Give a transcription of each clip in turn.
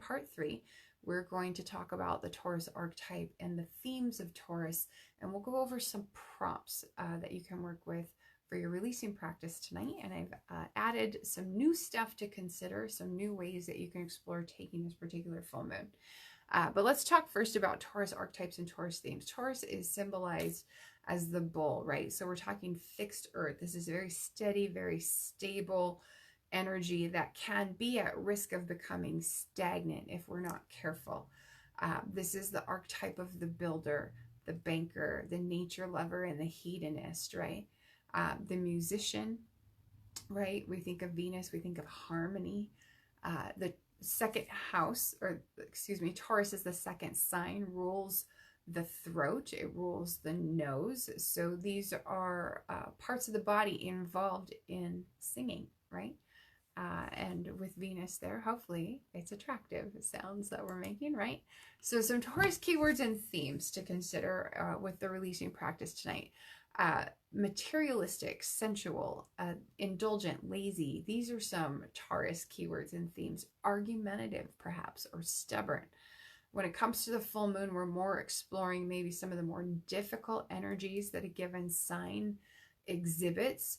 part 3, we're going to talk about the Taurus archetype and the themes of Taurus, and we'll go over some prompts that you can work with for your releasing practice tonight. And I've added some new stuff to consider, some new ways that you can explore taking this particular full moon. But let's talk first about Taurus archetypes and Taurus themes. Taurus is symbolized as the bull, right? So we're talking fixed earth. This is very steady, very stable energy that can be at risk of becoming stagnant if we're not careful. This is the archetype of the builder, the banker, the nature lover, and the hedonist, right? The musician, right? We think of Venus, we think of harmony. The second house, or excuse me, Taurus is the second sign, rules the throat, it rules the nose. So these are parts of the body involved in singing, right? And with Venus there, hopefully it's attractive sounds that we're making, right? So some Taurus keywords and themes to consider with the releasing practice tonight. Materialistic, sensual, indulgent, lazy. These are some Taurus keywords and themes. Argumentative, perhaps, or stubborn. When it comes to the full moon, we're more exploring maybe some of the more difficult energies that a given sign exhibits.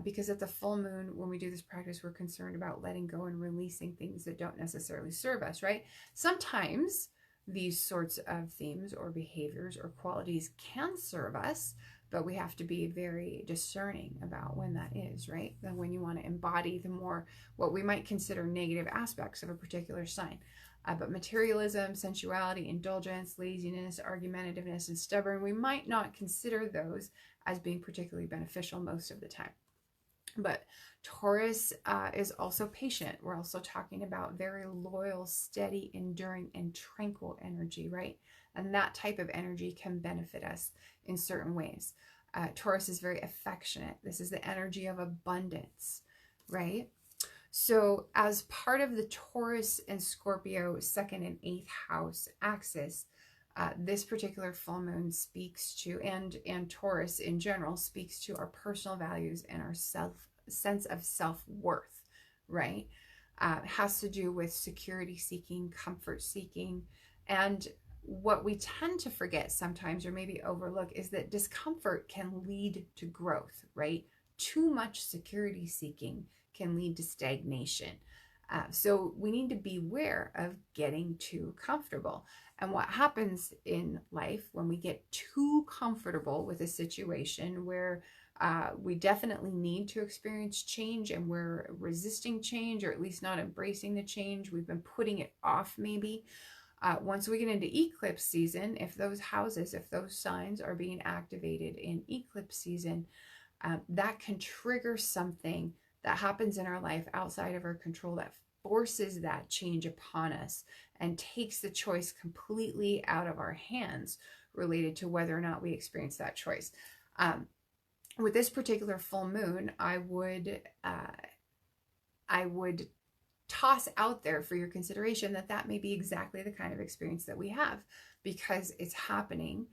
Because at the full moon, when we do this practice, we're concerned about letting go and releasing things that don't necessarily serve us, right? Sometimes these sorts of themes or behaviors or qualities can serve us, but we have to be very discerning about when that is, right? Then when you want to embody the more, what we might consider negative aspects of a particular sign. But materialism, sensuality, indulgence, laziness, argumentativeness, and stubborn, we might not consider those as being particularly beneficial most of the time. But Taurus is also patient. We're also talking about very loyal, steady, enduring, and tranquil energy, right? And that type of energy can benefit us in certain ways. Taurus is very affectionate. This is the energy of abundance, right? So as part of the Taurus and Scorpio 2nd and 8th house axis, this particular full moon speaks to, and Taurus in general speaks to our personal values and our sense of self-worth, right? It has to do with security seeking, comfort seeking, and what we tend to forget sometimes, or maybe overlook, is that discomfort can lead to growth, right? Too much security seeking can lead to stagnation. So we need to beware of getting too comfortable. And what happens in life when we get too comfortable with a situation where we definitely need to experience change and we're resisting change, or at least not embracing the change, we've been putting it off maybe. Once we get into eclipse season, if those houses, if those signs are being activated in eclipse season, that can trigger something that happens in our life outside of our control that forces that change upon us and takes the choice completely out of our hands related to whether or not we experience that choice. With this particular full moon, I would toss out there for your consideration that may be exactly the kind of experience that we have, because it's happening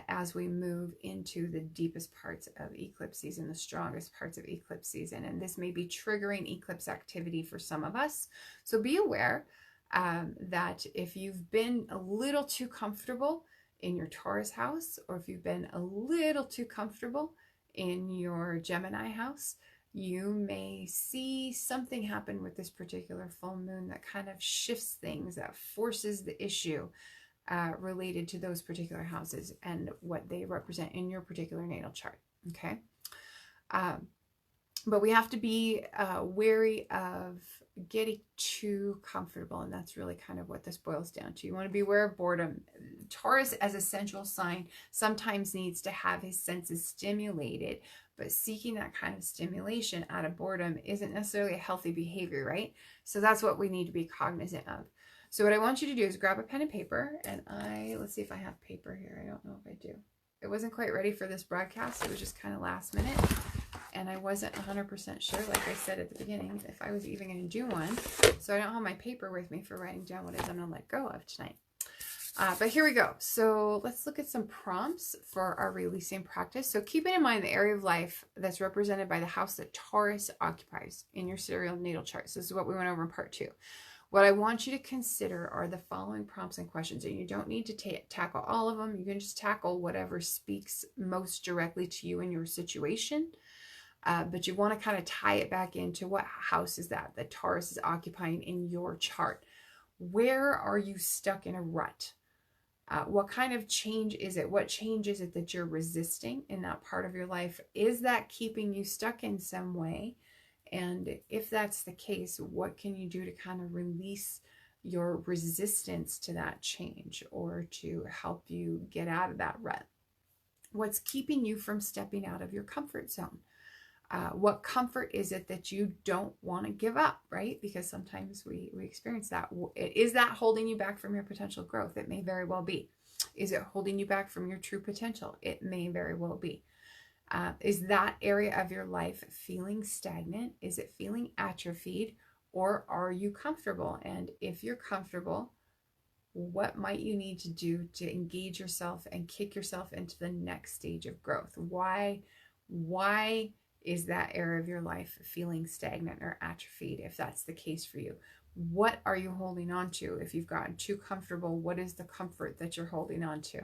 as we move into the deepest parts of eclipse season, the strongest parts of eclipse season. And this may be triggering eclipse activity for some of us. So be aware that if you've been a little too comfortable in your Taurus house, or if you've been a little too comfortable in your Gemini house, you may see something happen with this particular full moon that kind of shifts things, that forces the issue related to those particular houses and what they represent in your particular natal chart, okay? But we have to be wary of getting too comfortable, and that's really kind of what this boils down to. You want to be aware of boredom. Taurus, as a sensual sign, sometimes needs to have his senses stimulated, but seeking that kind of stimulation out of boredom isn't necessarily a healthy behavior, right? So that's what we need to be cognizant of. So what I want you to do is grab a pen and paper, and let's see if I have paper here. I don't know if I do. It wasn't quite ready for this broadcast. It was just kind of last minute, and I wasn't 100% sure, like I said at the beginning, if I was even going to do one. So I don't have my paper with me for writing down what it is I'm going to let go of tonight. But here we go. So let's look at some prompts for our releasing practice. So keeping in mind the area of life that's represented by the house that Taurus occupies in your sidereal natal chart. So this is what we went over in part 2. What I want you to consider are the following prompts and questions, and you don't need to tackle all of them. You can just tackle whatever speaks most directly to you and your situation. But you want to kind of tie it back into what house is that Taurus is occupying in your chart. Where are you stuck in a rut? What kind of change is it? What change is it that you're resisting in that part of your life? Is that keeping you stuck in some way? And if that's the case, what can you do to kind of release your resistance to that change or to help you get out of that rut? What's keeping you from stepping out of your comfort zone? What comfort is it that you don't want to give up, right? Because sometimes we experience that. Is that holding you back from your potential growth? It may very well be. Is it holding you back from your true potential? It may very well be. Is that area of your life feeling stagnant? Is it feeling atrophied? Or are you comfortable? And if you're comfortable, what might you need to do to engage yourself and kick yourself into the next stage of growth? Why is that area of your life feeling stagnant or atrophied, if that's the case for you? What are you holding on to? If you've gotten too comfortable, what is the comfort that you're holding on to?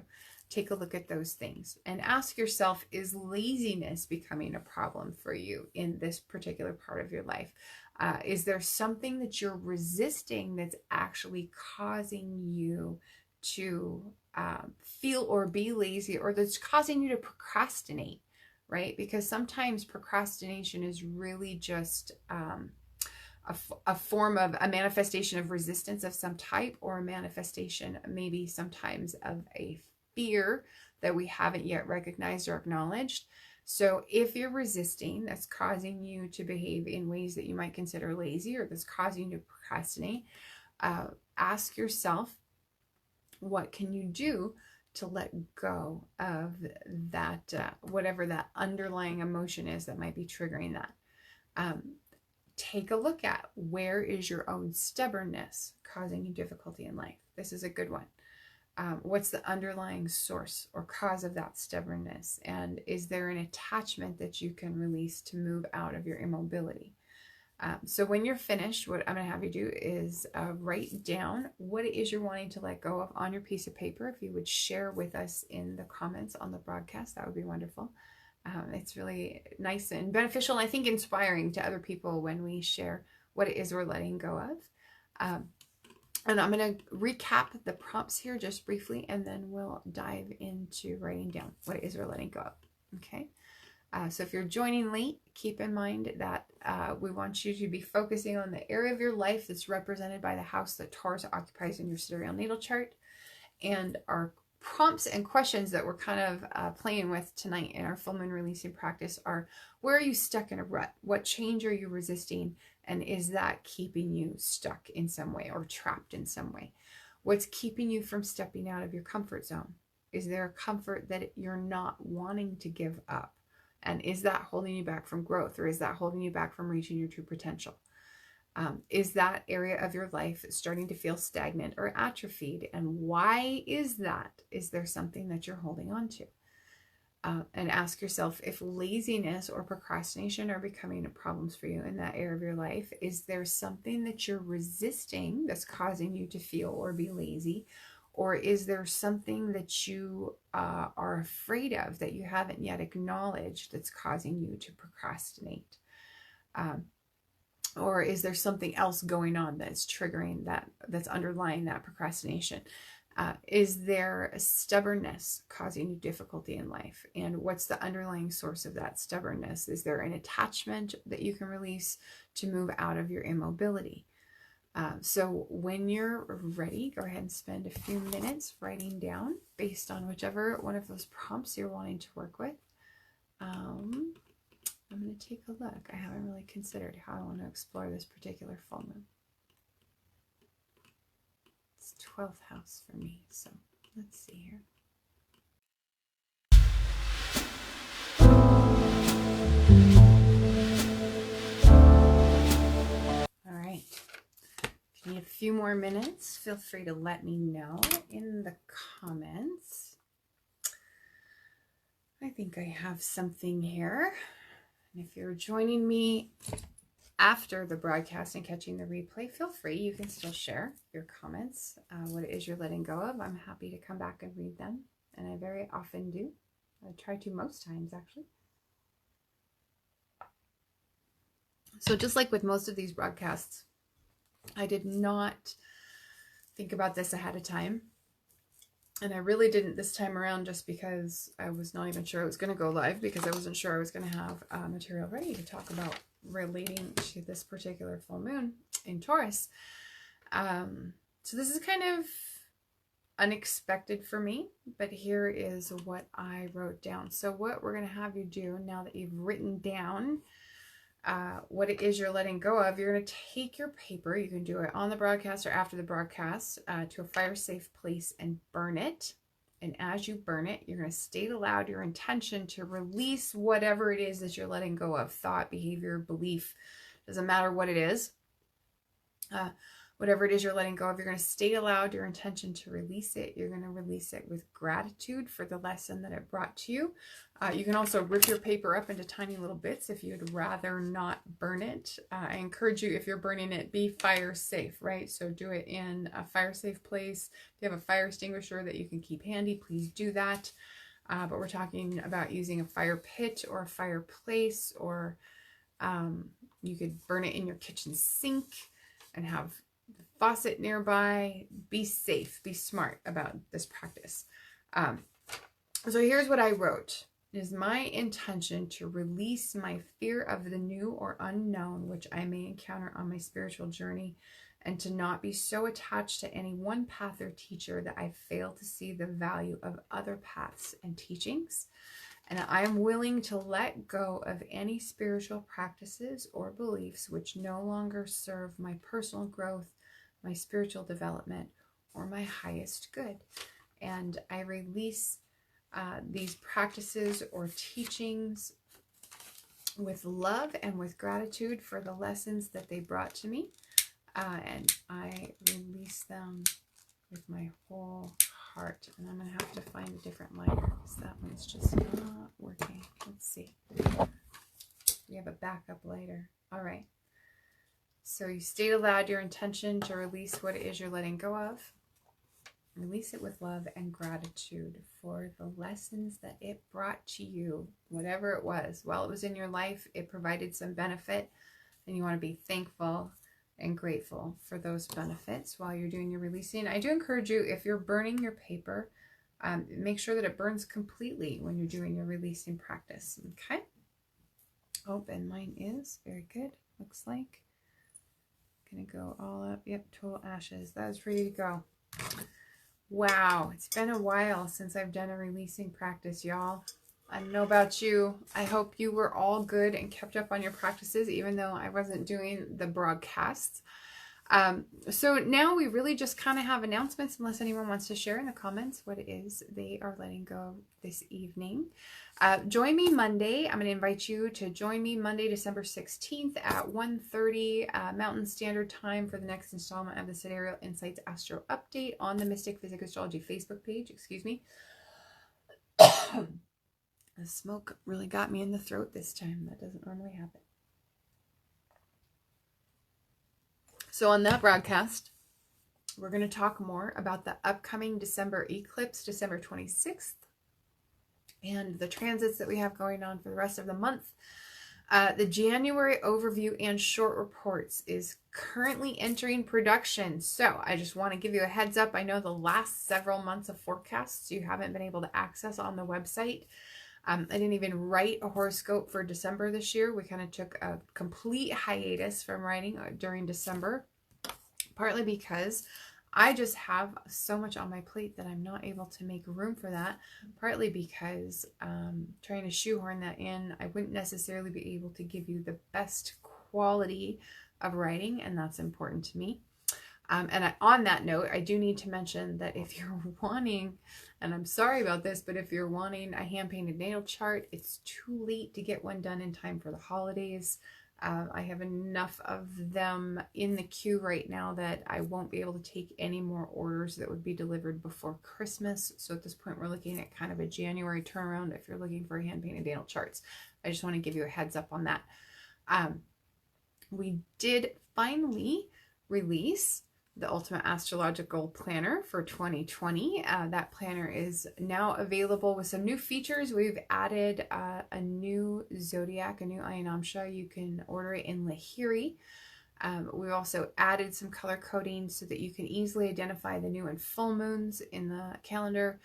Take a look at those things and ask yourself, is laziness becoming a problem for you in this particular part of your life? Is there something that you're resisting that's actually causing you to feel or be lazy, or that's causing you to procrastinate? Right? Because sometimes procrastination is really just a form of a manifestation of resistance of some type, or a manifestation maybe sometimes of a fear that we haven't yet recognized or acknowledged. So if you're resisting, that's causing you to behave in ways that you might consider lazy, or that's causing you to procrastinate, ask yourself, what can you do to let go of that, whatever that underlying emotion is that might be triggering that. Take a look at, where is your own stubbornness causing you difficulty in life? This is a good one. What's the underlying source or cause of that stubbornness? And is there an attachment that you can release to move out of your immobility? So when you're finished, what I'm going to have you do is write down what it is you're wanting to let go of on your piece of paper. If you would share with us in the comments on the broadcast, that would be wonderful. It's really nice and beneficial, and I think inspiring to other people when we share what it is we're letting go of. And I'm going to recap the prompts here just briefly, and then we'll dive into writing down what it is we're letting go of. Okay. So if you're joining late, keep in mind that we want you to be focusing on the area of your life that's represented by the house that Taurus occupies in your sidereal natal chart. And our prompts and questions that we're kind of playing with tonight in our full moon releasing practice are, where are you stuck in a rut? What change are you resisting? And is that keeping you stuck in some way or trapped in some way? What's keeping you from stepping out of your comfort zone? Is there a comfort that you're not wanting to give up? And is that holding you back from growth, or is that holding you back from reaching your true potential? Is that area of your life starting to feel stagnant or atrophied? And why is that? Is there something that you're holding on to? And ask yourself, if laziness or procrastination are becoming problems for you in that area of your life, is there something that you're resisting that's causing you to feel or be lazy? Or is there something that you are afraid of that you haven't yet acknowledged that's causing you to procrastinate? Or is there something else going on that's triggering that, that's underlying that procrastination? Is there a stubbornness causing you difficulty in life? And what's the underlying source of that stubbornness? Is there an attachment that you can release to move out of your immobility? So when you're ready, go ahead and spend a few minutes writing down based on whichever one of those prompts you're wanting to work with. I'm going to take a look. I haven't really considered how I want to explore this particular full moon. It's 12th house for me, so let's see here. All right. If you need a few more minutes, feel free to let me know in the comments. I think I have something here. And if you're joining me after the broadcast and catching the replay, feel free. You can still share your comments, what it is you're letting go of. I'm happy to come back and read them, and I very often do. I try to most times, actually. So just like with most of these broadcasts, I did not think about this ahead of time. And I really didn't this time around, just because I was not even sure I was going to go live, because I wasn't sure I was going to have material ready to talk about relating to this particular full moon in Taurus. So this is kind of unexpected for me, but here is what I wrote down. So what we're going to have you do now that you've written down what it is you're letting go of, you're going to take your paper, you can do it on the broadcast or after the broadcast, to a fire safe place and burn it. And as you burn it, you're going to state aloud your intention to release whatever it is that you're letting go of. Thought, behavior, belief, doesn't matter what it is. Whatever it is you're letting go of, you're going to state aloud your intention to release it. You're going to release it with gratitude for the lesson that it brought to you. You can also rip your paper up into tiny little bits if you'd rather not burn it. I encourage you, if you're burning it, be fire safe, right? So do it in a fire safe place. If you have a fire extinguisher that you can keep handy, please do that. But we're talking about using a fire pit or a fireplace, or you could burn it in your kitchen sink and have the faucet nearby. Be safe, be smart about this practice. So here's what I wrote. It is my intention to release my fear of the new or unknown which I may encounter on my spiritual journey, and to not be so attached to any one path or teacher that I fail to see the value of other paths and teachings. And I am willing to let go of any spiritual practices or beliefs which no longer serve my personal growth, my spiritual development, or my highest good. And I release these practices or teachings with love and with gratitude for the lessons that they brought to me. And I release them with my whole heart. And I'm going to have to find a different lighter, because that one's just not working. Let's see. We have a backup lighter. All right. So you state aloud your intention to release what it is you're letting go of. Release it with love and gratitude for the lessons that it brought to you, whatever it was. While it was in your life, it provided some benefit, and you want to be thankful and grateful for those benefits while you're doing your releasing. I do encourage you, if you're burning your paper, make sure that it burns completely when you're doing your releasing practice. Okay? Oh, and mine is very good. Looks like. Gonna go all up. Yep, total ashes. That is ready to go. Wow, it's been a while since I've done a releasing practice, y'all. I don't know about you. I hope you were all good and kept up on your practices, even though I wasn't doing the broadcasts. So now we really just kind of have announcements, unless anyone wants to share in the comments what it is they are letting go this evening. Join me Monday. I'm going to invite you to join me Monday, December 16th at 1:30 Mountain Standard Time for the next installment of the Sidereal Insights Astro Update on the Mystic Physick Astrology Facebook page. Excuse me. The smoke really got me in the throat this time. That doesn't normally happen. So on that broadcast, we're going to talk more about the upcoming December eclipse, December 26th, and the transits that we have going on for the rest of the month. The January overview and short reports is currently entering production. So I just want to give you a heads up. I know the last several months of forecasts you haven't been able to access on the website. I didn't even write a horoscope for December this year. We kind of took a complete hiatus from writing during December, partly because I just have so much on my plate that I'm not able to make room for that, partly because trying to shoehorn that in, I wouldn't necessarily be able to give you the best quality of writing, and that's important to me. On that note, I do need to mention that if you're wanting, and I'm sorry about this, but if you're wanting a hand-painted natal chart, it's too late to get one done in time for the holidays. I have enough of them in the queue right now that I won't be able to take any more orders that would be delivered before Christmas. So at this point, we're looking at kind of a January turnaround if you're looking for hand-painted natal charts. I just want to give you a heads up on that. We did finally release the Ultimate Astrological Planner for 2020. That planner is now available with some new features. We've added a new zodiac, a new 𝘄𝗵𝗶𝘁. You can order it in 𝘁𝗵𝗶𝘃. We've also added some color coding so that you can easily identify the new and full moons in the calendar.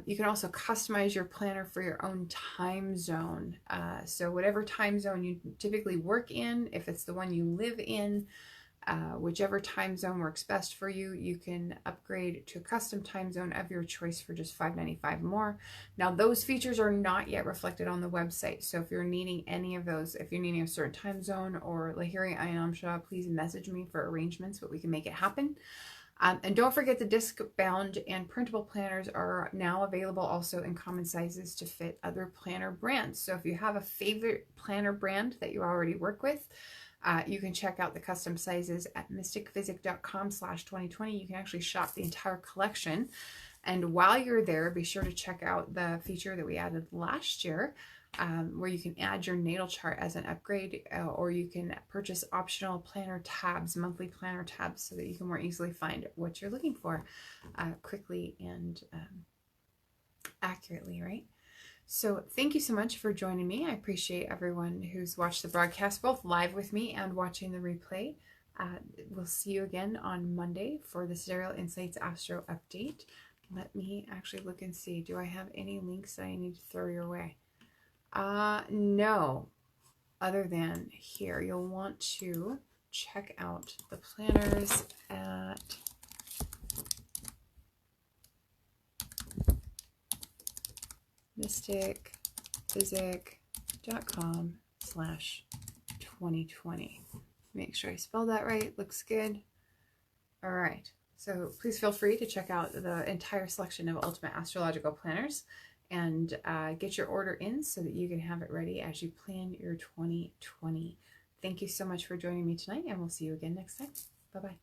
You can also customize your planner for your own time zone. So whatever time zone you typically work in, if it's the one you live in, whichever time zone works best for you, you can upgrade to a custom time zone of your choice for just $5.95 more. Now, those features are not yet reflected on the website. So if you're needing any of those, if you're needing a certain time zone or 𝘁𝗵𝗶𝘃, 𝘄𝗵𝗶𝘃, please message me for arrangements, but we can make it happen. And don't forget the disc-bound and printable planners are now available also in common sizes to fit other planner brands. So if you have a favorite planner brand that you already work with, you can check out the custom sizes at MystickPhysick.com/2020. You can actually shop the entire collection. And while you're there, be sure to check out the feature that we added last year, where you can add your natal chart as an upgrade, or you can purchase optional planner tabs, monthly planner tabs, so that you can more easily find what you're looking for quickly and accurately, right? So thank you so much for joining me. I appreciate everyone who's watched the broadcast, both live with me and watching the replay. We'll see you again on Monday for the Sidereal Insights Astro Update. Let me actually look and see. Do I have any links that I need to throw your way? No. Other than here, you'll want to check out the planners at MystickPhysick.com/2020. Make sure I spelled that right. Looks good. All right. So please feel free to check out the entire selection of Ultimate Astrological Planners and get your order in so that you can have it ready as you plan your 2020. Thank you so much for joining me tonight, and we'll see you again next time. Bye-bye.